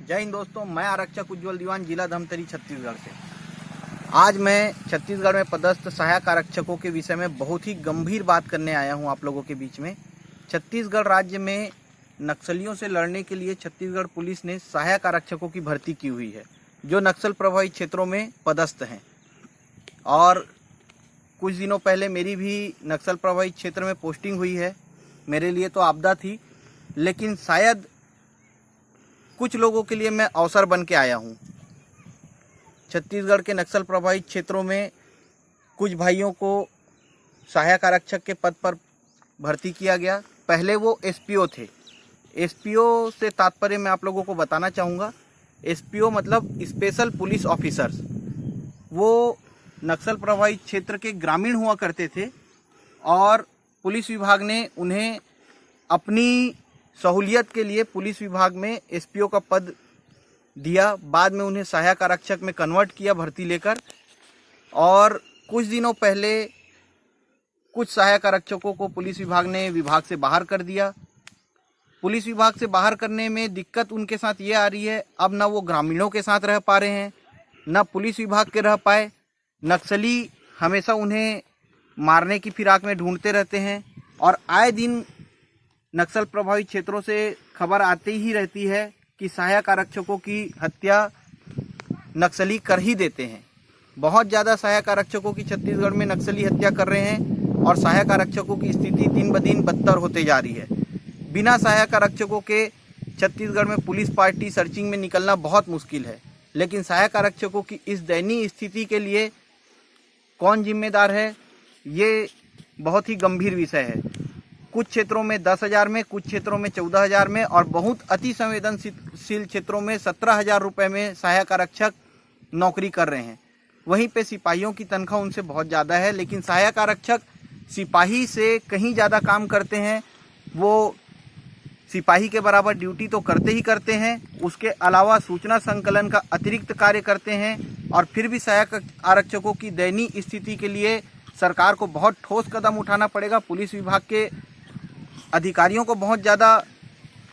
जय हिंद दोस्तों, मैं आरक्षक उज्जवल दीवान, जिला धमतरी, छत्तीसगढ़ से। आज मैं छत्तीसगढ़ में पदस्थ सहायक आरक्षकों के विषय में बहुत ही गंभीर बात करने आया हूं आप लोगों के बीच में। छत्तीसगढ़ राज्य में नक्सलियों से लड़ने के लिए छत्तीसगढ़ पुलिस ने सहायक आरक्षकों की भर्ती की हुई है, जो नक्सल प्रभावित क्षेत्रों में पदस्थ हैं। और कुछ दिनों पहले मेरी भी नक्सल प्रभावित क्षेत्र में पोस्टिंग हुई है। मेरे लिए तो आपदा थी, लेकिन शायद कुछ लोगों के लिए मैं अवसर बन के आया हूँ। छत्तीसगढ़ के नक्सल प्रभावित क्षेत्रों में कुछ भाइयों को सहायक आरक्षक के पद पर भर्ती किया गया। पहले वो एसपीओ थे। एसपीओ से तात्पर्य मैं आप लोगों को बताना चाहूँगा। एसपीओ मतलब स्पेशल पुलिस ऑफिसर्स। वो नक्सल प्रभावित क्षेत्र के ग्रामीण हुआ करते थे और पुलिस विभाग ने उन्हें अपनी सहूलियत के लिए पुलिस विभाग में एसपीओ का पद दिया। बाद में उन्हें सहायक आरक्षक में कन्वर्ट किया भर्ती लेकर। और कुछ दिनों पहले कुछ सहायक आरक्षकों को पुलिस विभाग ने विभाग से बाहर कर दिया। पुलिस विभाग से बाहर करने में दिक्कत उनके साथ ये आ रही है, अब ना वो ग्रामीणों के साथ रह पा रहे हैं, ना पुलिस विभाग के रह पाए। नक्सली हमेशा उन्हें मारने की फिराक में ढूंढते रहते हैं और आए दिन नक्सल प्रभावित क्षेत्रों से खबर आती ही रहती है कि सहायक आरक्षकों की हत्या नक्सली कर ही देते हैं। बहुत ज़्यादा सहायक आरक्षकों की छत्तीसगढ़ में नक्सली हत्या कर रहे हैं और सहायक आरक्षकों की स्थिति दिन ब दिन बदतर होते जा रही है। बिना सहायक आरक्षकों के छत्तीसगढ़ में पुलिस पार्टी सर्चिंग में निकलना बहुत मुश्किल है। लेकिन सहायक आरक्षकों की इस दयनीय स्थिति के लिए कौन जिम्मेदार है, ये बहुत ही गंभीर विषय है। कुछ क्षेत्रों में 10,000 में, कुछ क्षेत्रों में 14,000 में और बहुत अति संवेदनशील क्षेत्रों में 17,000 रुपये में सहायक आरक्षक नौकरी कर रहे हैं। वहीं पे सिपाहियों की तनख्वाह उनसे बहुत ज़्यादा है, लेकिन सहायक आरक्षक सिपाही से कहीं ज़्यादा काम करते हैं। वो सिपाही के बराबर ड्यूटी तो करते ही करते हैं, उसके अलावा सूचना संकलन का अतिरिक्त कार्य करते हैं। और फिर भी सहायक आरक्षकों की दयनीय स्थिति के लिए सरकार को बहुत ठोस कदम उठाना पड़ेगा। पुलिस विभाग के अधिकारियों को बहुत ज़्यादा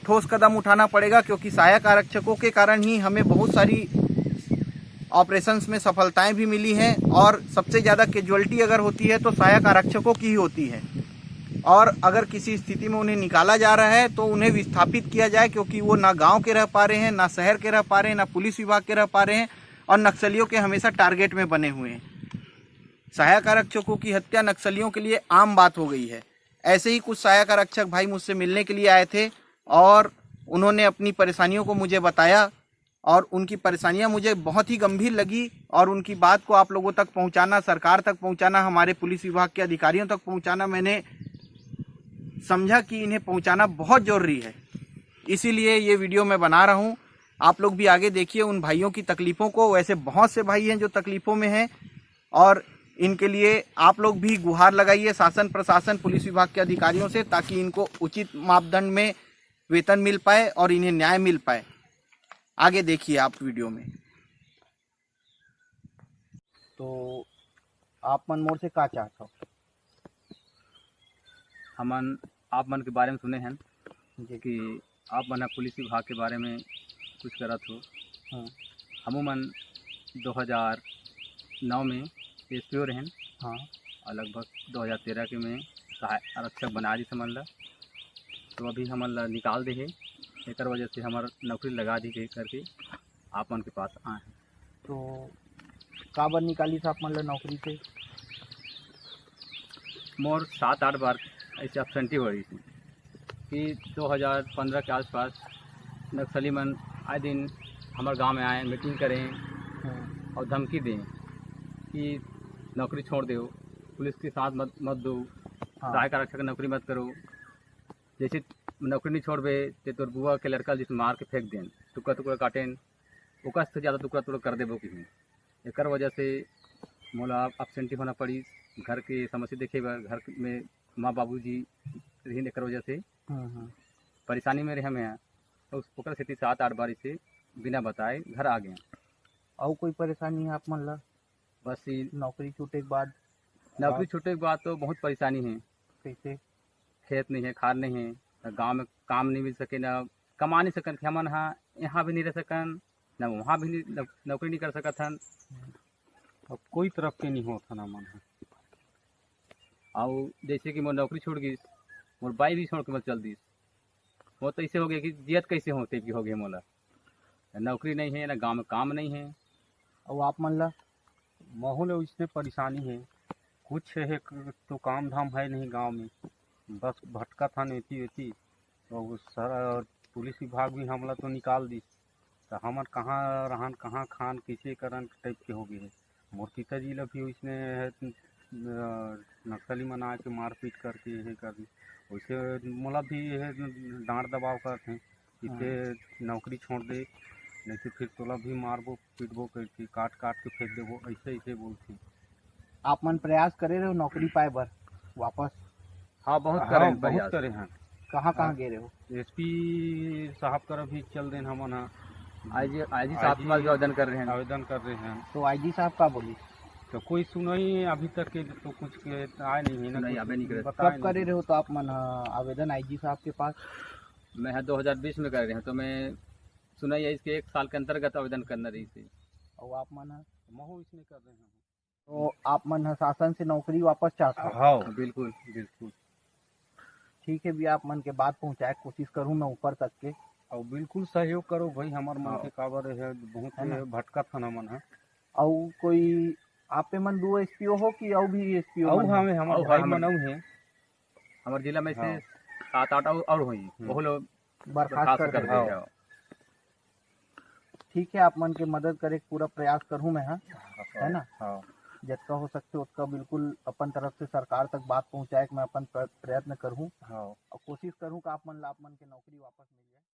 ठोस कदम उठाना पड़ेगा, क्योंकि सहायक आरक्षकों के कारण ही हमें बहुत सारी ऑपरेशंस में सफलताएं भी मिली हैं। और सबसे ज़्यादा कैजुअल्टी अगर होती है तो सहायक आरक्षकों की ही होती है। और अगर किसी स्थिति में उन्हें निकाला जा रहा है तो उन्हें विस्थापित किया जाए, क्योंकि वो ना गांव के रह पा रहे हैं, ना शहर के रह पा रहे हैं, ना पुलिस विभाग के रह पा रहे हैं और नक्सलियों के हमेशा टारगेट में बने हुए हैं। सहायक आरक्षकों की हत्या नक्सलियों के लिए आम बात हो गई है। ऐसे ही कुछ सहायक आरक्षक भाई मुझसे मिलने के लिए आए थे और उन्होंने अपनी परेशानियों को मुझे बताया और उनकी परेशानियां मुझे बहुत ही गंभीर लगी। और उनकी बात को आप लोगों तक पहुंचाना, सरकार तक पहुंचाना, हमारे पुलिस विभाग के अधिकारियों तक पहुंचाना, मैंने समझा कि इन्हें पहुंचाना बहुत ज़रूरी है। इसीलिए ये वीडियो मैं बना रहा हूँ। आप लोग भी आगे देखिए उन भाइयों की तकलीफ़ों को। वैसे बहुत से भाई हैं जो तकलीफ़ों में हैं और इनके लिए आप लोग भी गुहार लगाइए शासन, प्रशासन, पुलिस विभाग के अधिकारियों से, ताकि इनको उचित मापदंड में वेतन मिल पाए और इन्हें न्याय मिल पाए। आगे देखिए आप वीडियो में। तो आप मन मोर से का चाहते हो? हमन आप मन के बारे में सुने हैं कि आप मन पुलिस विभाग के बारे में कुछ करत हो। हाँ। हमू मन 2009 में एसपीओ रहें। हाँ। और लगभग 2013 के में सहायक आरक्षक बना दी समझ ला। तो अभी हमन ला निकाल दे है, एक वजह से हमार नौकरी लगा दी गई करके आप मन के पास आए हैं। तो का बार निकाली था आप मन ला नौकरी से? मोर 7-8 बार ऐसे एबसेंटी हो रही थी कि 2015 के आसपास नक्सली मन आए दिन हमारे गांव में आए, मीटिंग करें और धमकी दें कि नौकरी छोड़ दो, पुलिस के साथ मत दो, सहायक आरक्षक नौकरी मत करो। जैसे नौकरी नहीं छोड़बे तो तोर बुआ के लड़का जिस मार के फेंक दें, टुकड़ा टुकड़ा काटें, ओका से ज़्यादा टुकड़ा टुकड़ा कर देबो कि एक वजह से मोला एबसेंटी होना पड़ी। घर के समस्या देखे, घर में माँ बाबूजी रही, एक वजह से परेशानी में रहे मैं। तो उस स्थिति 7-8 बार इसे बिना बताए घर आ गए। और कोई परेशानी है आप मन ला? बस नौकरी छूटे के बाद? नौकरी छूटे के बाद तो बहुत परेशानी है। कैसे? खेत नहीं है, खाद नहीं है, गांव में काम नहीं मिल सके, ना कमा नहीं सकन। हमन हाँ यहाँ भी नहीं रह सकन, न वहाँ भी नहीं नौकरी नहीं कर सकत हन। अब कोई तरफ के नहीं होता ना मन है। और जैसे कि मोर नौकरी छूट गई, मोर बाई भी छोड़ के मैं चल दीस, वो तो ऐसे हो गया कि जियत कैसे होते कि हो गए मोला, नौकरी नहीं है, ना गाँव में काम नहीं है। और आप मन ला माहौल उसने परेशानी है, कुछ है तो काम धाम है नहीं गांव में, बस भटका था नेती वेती। और सर पुलिस विभाग भी हमला तो निकाल दी, तो हमर कहाँ रहन कहाँ खान कैसे करन टाइप के हो गए है। मोर पिताजी ला भी उसने नक्सली मना के मारपीट करके ये कर दी। वैसे मोला भी है डांट दबाव करते हैं, इसे नौकरी छोड़ दे, नहीं तो फिर तोला भी मारबो पीटबो करके काट काट के फेंक देबो, ऐसे ऐसे बोलते हैं। आप मन प्रयास करे रहे हो नौकरी पाए बर वापस? हाँ बहुत हाँ, करें, बहुत करे हैं। कहाँ कहाँ गए रहे हो? एसपी साहब कर भी चल देन हमन हा, आई जी साहब के पास भी आवेदन कर रहे हैं। आवेदन कर रहे हैं, तो आईजी साहब का बोली? तो कोई सुनाई अभी तक के तो कुछ के आए नहीं है ना, नहीं, कुछ अबे नहीं करे। बताए कब करे नहीं। रहे हो तो आप मन आवेदन आईजी साहब के पास? मैं 2020 में कर रहे हैं, तो मैं सुना है इसके 1 साल के अंतर्गत आवेदन करना रही थी। और आप मन महू इसने कर रहे हैं। तो आप मन शासन से नौकरी वापस चाहते हो? हाँ बिल्कुल। बिल्कुल। ठीक है भैया, आप मन के बात पहुँचाए कोशिश करूँ मैं ऊपर तक के। और बिल्कुल सहयोग करो भाई, हमार मन हाँ। के काबर है बहुत है ना? भटका था ना मन है। और कोई आप पे मन 2 एसपीओ हो कि और भी एसपीओ? और हमें हमार और भाई हमर- मनऊ है, हमारे जिला में से हाँ। 7-8 और हुई, वो लोग बर्खास्त खास कर कर दिए। दिए हैं। ठीक है, आप मन के मदद करे पूरा प्रयास करूँ मैं, हाँ है ना? हाँ जितना हो सकते उतना बिल्कुल अपन तरफ से सरकार तक बात पहुँचाए, मैं अपन प्रयत्न करूँ हाँ। और कोशिश करूँ कि आप मन के नौकरी वापस मिल जाए।